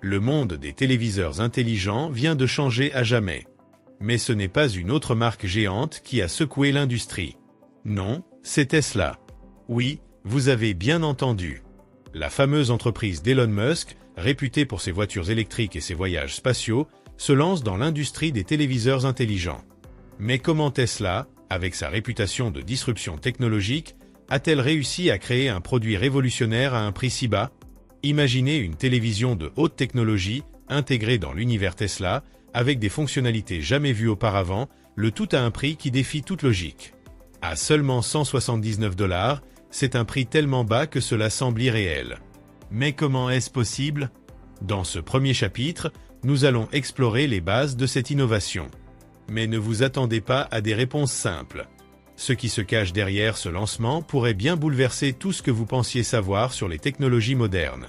Le monde des téléviseurs intelligents vient de changer à jamais. Mais ce n'est pas une autre marque géante qui a secoué l'industrie. Non, c'est Tesla. Oui, vous avez bien entendu. La fameuse entreprise d'Elon Musk, réputée pour ses voitures électriques et ses voyages spatiaux, se lance dans l'industrie des téléviseurs intelligents. Mais comment Tesla, avec sa réputation de disruption technologique, a-t-elle réussi à créer un produit révolutionnaire à un prix si bas? Imaginez une télévision de haute technologie, intégrée dans l'univers Tesla, avec des fonctionnalités jamais vues auparavant, le tout à un prix qui défie toute logique. À seulement 179 $, c'est un prix tellement bas que cela semble irréel. Mais comment est-ce possible? Dans ce premier chapitre, nous allons explorer les bases de cette innovation. Mais ne vous attendez pas à des réponses simples. Ce qui se cache derrière ce lancement pourrait bien bouleverser tout ce que vous pensiez savoir sur les technologies modernes.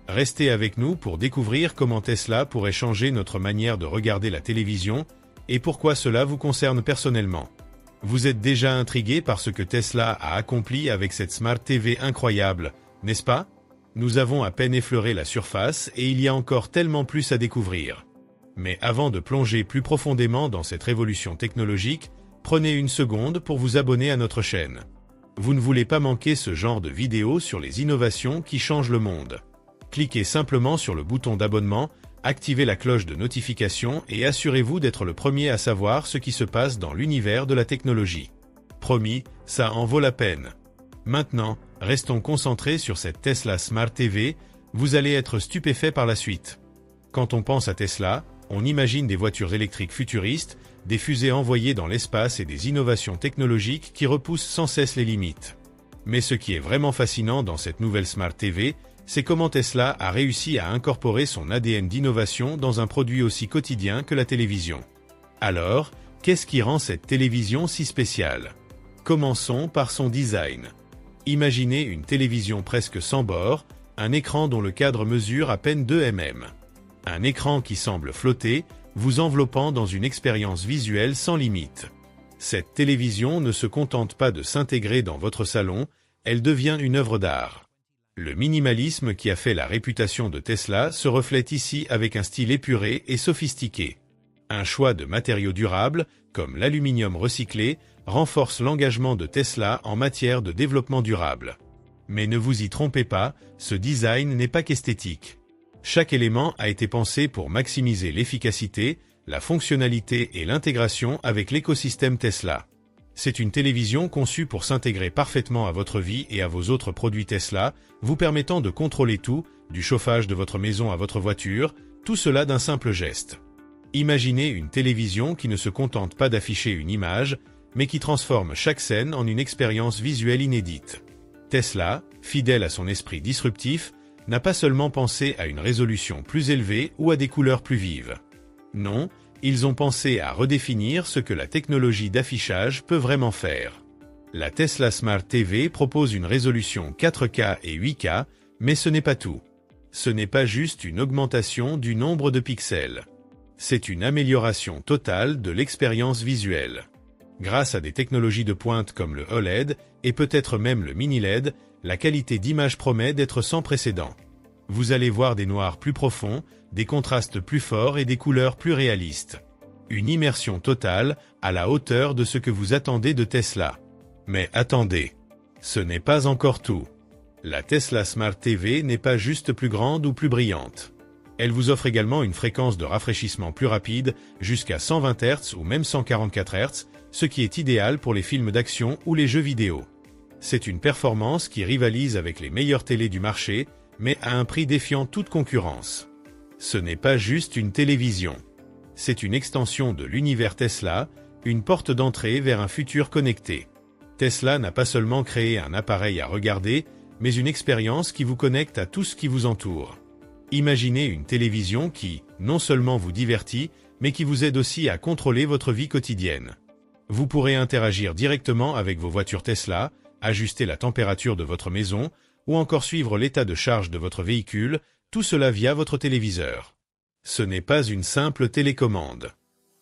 Restez avec nous pour découvrir comment Tesla pourrait changer notre manière de regarder la télévision et pourquoi cela vous concerne personnellement. Vous êtes déjà intrigué par ce que Tesla a accompli avec cette Smart TV incroyable, n'est-ce pas? Nous avons à peine effleuré la surface et il y a encore tellement plus à découvrir. Mais avant de plonger plus profondément dans cette révolution technologique, prenez une seconde pour vous abonner à notre chaîne. Vous ne voulez pas manquer ce genre de vidéos sur les innovations qui changent le monde. Cliquez simplement sur le bouton d'abonnement, activez la cloche de notification et assurez-vous d'être le premier à savoir ce qui se passe dans l'univers de la technologie. Promis, ça en vaut la peine. Maintenant, restons concentrés sur cette Tesla Smart TV, vous allez être stupéfait par la suite. Quand on pense à Tesla, on imagine des voitures électriques futuristes, des fusées envoyées dans l'espace et des innovations technologiques qui repoussent sans cesse les limites. Mais ce qui est vraiment fascinant dans cette nouvelle Smart TV, c'est comment Tesla a réussi à incorporer son ADN d'innovation dans un produit aussi quotidien que la télévision. Alors, qu'est-ce qui rend cette télévision si spéciale? Commençons par son design. Imaginez une télévision presque sans bord, un écran dont le cadre mesure à peine 2 mm. Un écran qui semble flotter, vous enveloppant dans une expérience visuelle sans limite. Cette télévision ne se contente pas de s'intégrer dans votre salon, elle devient une œuvre d'art. Le minimalisme qui a fait la réputation de Tesla se reflète ici avec un style épuré et sophistiqué. Un choix de matériaux durables, comme l'aluminium recyclé, renforce l'engagement de Tesla en matière de développement durable. Mais ne vous y trompez pas, ce design n'est pas qu'esthétique. Chaque élément a été pensé pour maximiser l'efficacité, la fonctionnalité et l'intégration avec l'écosystème Tesla. C'est une télévision conçue pour s'intégrer parfaitement à votre vie et à vos autres produits Tesla, vous permettant de contrôler tout, du chauffage de votre maison à votre voiture, tout cela d'un simple geste. Imaginez une télévision qui ne se contente pas d'afficher une image, mais qui transforme chaque scène en une expérience visuelle inédite. Tesla, fidèle à son esprit disruptif, n'a pas seulement pensé à une résolution plus élevée ou à des couleurs plus vives. Non, ils ont pensé à redéfinir ce que la technologie d'affichage peut vraiment faire. La Tesla Smart TV propose une résolution 4K et 8K, mais ce n'est pas tout. Ce n'est pas juste une augmentation du nombre de pixels. C'est une amélioration totale de l'expérience visuelle. Grâce à des technologies de pointe comme le OLED et peut-être même le mini LED, la qualité d'image promet d'être sans précédent. Vous allez voir des noirs plus profonds, des contrastes plus forts et des couleurs plus réalistes. Une immersion totale, à la hauteur de ce que vous attendez de Tesla. Mais attendez, ce n'est pas encore tout. La Tesla Smart TV n'est pas juste plus grande ou plus brillante. Elle vous offre également une fréquence de rafraîchissement plus rapide, jusqu'à 120 Hz ou même 144 Hz, ce qui est idéal pour les films d'action ou les jeux vidéo. C'est une performance qui rivalise avec les meilleures télés du marché, mais à un prix défiant toute concurrence. Ce n'est pas juste une télévision. C'est une extension de l'univers Tesla, une porte d'entrée vers un futur connecté. Tesla n'a pas seulement créé un appareil à regarder, mais une expérience qui vous connecte à tout ce qui vous entoure. Imaginez une télévision qui, non seulement vous divertit, mais qui vous aide aussi à contrôler votre vie quotidienne. Vous pourrez interagir directement avec vos voitures Tesla, ajuster la température de votre maison, ou encore suivre l'état de charge de votre véhicule, tout cela via votre téléviseur. Ce n'est pas une simple télécommande.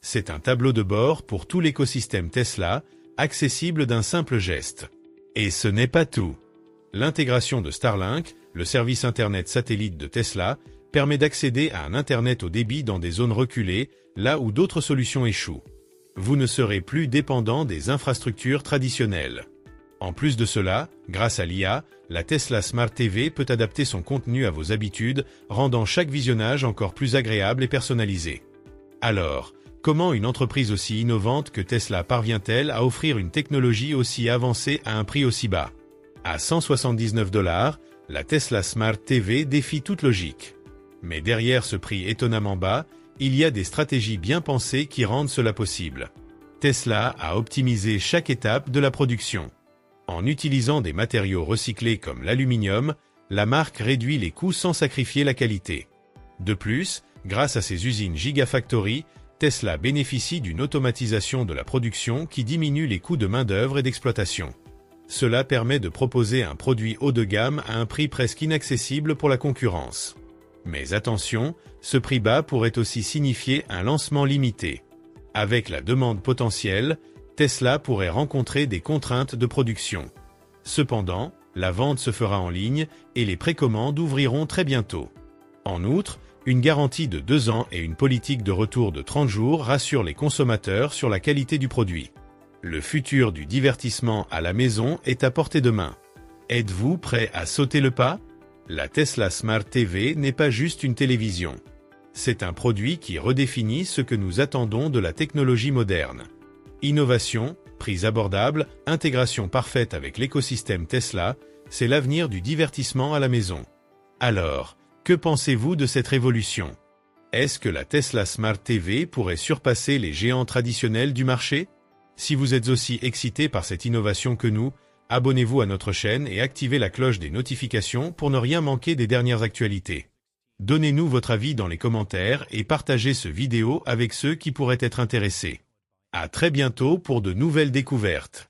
C'est un tableau de bord pour tout l'écosystème Tesla, accessible d'un simple geste. Et ce n'est pas tout. L'intégration de Starlink, le service Internet satellite de Tesla, permet d'accéder à un Internet au débit dans des zones reculées, là où d'autres solutions échouent. Vous ne serez plus dépendant des infrastructures traditionnelles. En plus de cela, grâce à l'IA, la Tesla Smart TV peut adapter son contenu à vos habitudes, rendant chaque visionnage encore plus agréable et personnalisé. Alors, comment une entreprise aussi innovante que Tesla parvient-elle à offrir une technologie aussi avancée à un prix aussi bas? À 179 $, la Tesla Smart TV défie toute logique. Mais derrière ce prix étonnamment bas, il y a des stratégies bien pensées qui rendent cela possible. Tesla a optimisé chaque étape de la production. En utilisant des matériaux recyclés comme l'aluminium, la marque réduit les coûts sans sacrifier la qualité. De plus, grâce à ses usines Gigafactory, Tesla bénéficie d'une automatisation de la production qui diminue les coûts de main-d'œuvre et d'exploitation. Cela permet de proposer un produit haut de gamme à un prix presque inaccessible pour la concurrence. Mais attention, ce prix bas pourrait aussi signifier un lancement limité. Avec la demande potentielle, Tesla pourrait rencontrer des contraintes de production. Cependant, la vente se fera en ligne et les précommandes ouvriront très bientôt. En outre, une garantie de 2 ans et une politique de retour de 30 jours rassurent les consommateurs sur la qualité du produit. Le futur du divertissement à la maison est à portée de main. Êtes-vous prêt à sauter le pas? La Tesla Smart TV n'est pas juste une télévision. C'est un produit qui redéfinit ce que nous attendons de la technologie moderne. Innovation, prix abordable, intégration parfaite avec l'écosystème Tesla, c'est l'avenir du divertissement à la maison. Alors, que pensez-vous de cette révolution? Est-ce que la Tesla Smart TV pourrait surpasser les géants traditionnels du marché? Si vous êtes aussi excité par cette innovation que nous, abonnez-vous à notre chaîne et activez la cloche des notifications pour ne rien manquer des dernières actualités. Donnez-nous votre avis dans les commentaires et partagez ce vidéo avec ceux qui pourraient être intéressés. À très bientôt pour de nouvelles découvertes.